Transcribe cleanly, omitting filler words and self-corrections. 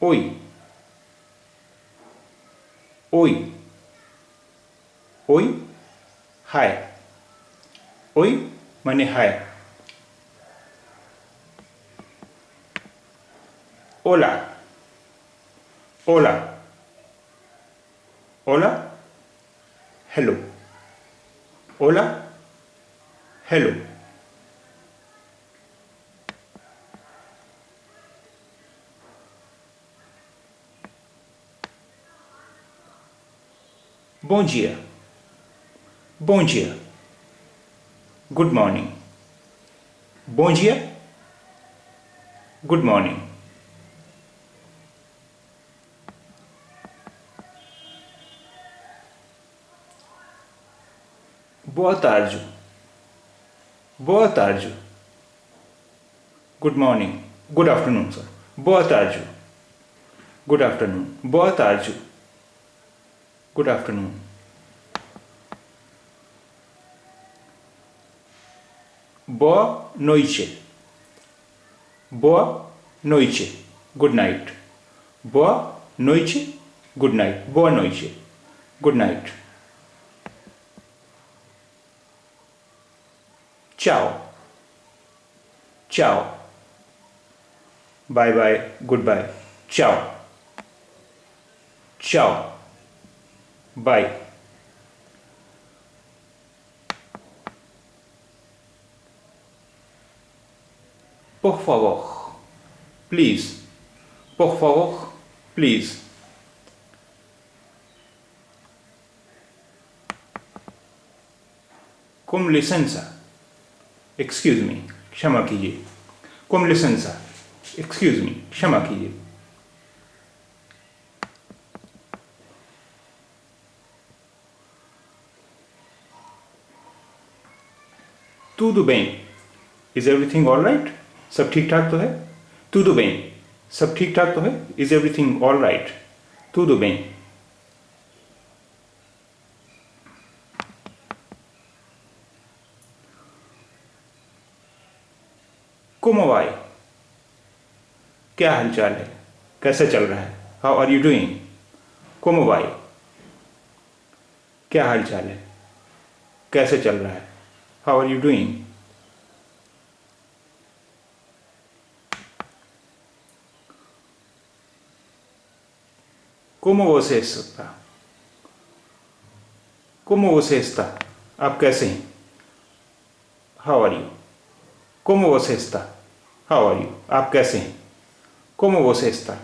Oi. Oi. Oi. Hi. Oi माने हाय. Hola. Hola. Hola. Hello. Hola. Hello. Bom dia. Bom dia. Good morning. Bom dia. Good morning. Boa tarde. Boa tarde. Good morning. Good afternoon, sir. Boa tarde. Good afternoon. Boa tarde. Good afternoon. Boa noite. Boa noite. Good night. Boa noite. Good night. Boa noite. Good night. Ciao. Ciao. Bye bye. Goodbye. Ciao. Ciao. Bye. Por favor. Please. Por favor. Please. Com licença. Excuse me. क्षमा कीजिए. Com licença. Excuse me. क्षमा कीजिए. Tudo bem. Is everything all right? सब ठीक ठाक तो है? Tudo bem. सब ठीक ठाक तो है? Is everything all right? Tudo bem. Como vai? क्या हालचाल है? कैसे चल रहा है? How are you doing? Como vai? क्या हालचाल है? कैसे चल रहा है? How are you doing? Como você está? Como você está? आप कैसे हैं? How are you? Como você está? How are you? आप कैसे हैं? Como você está?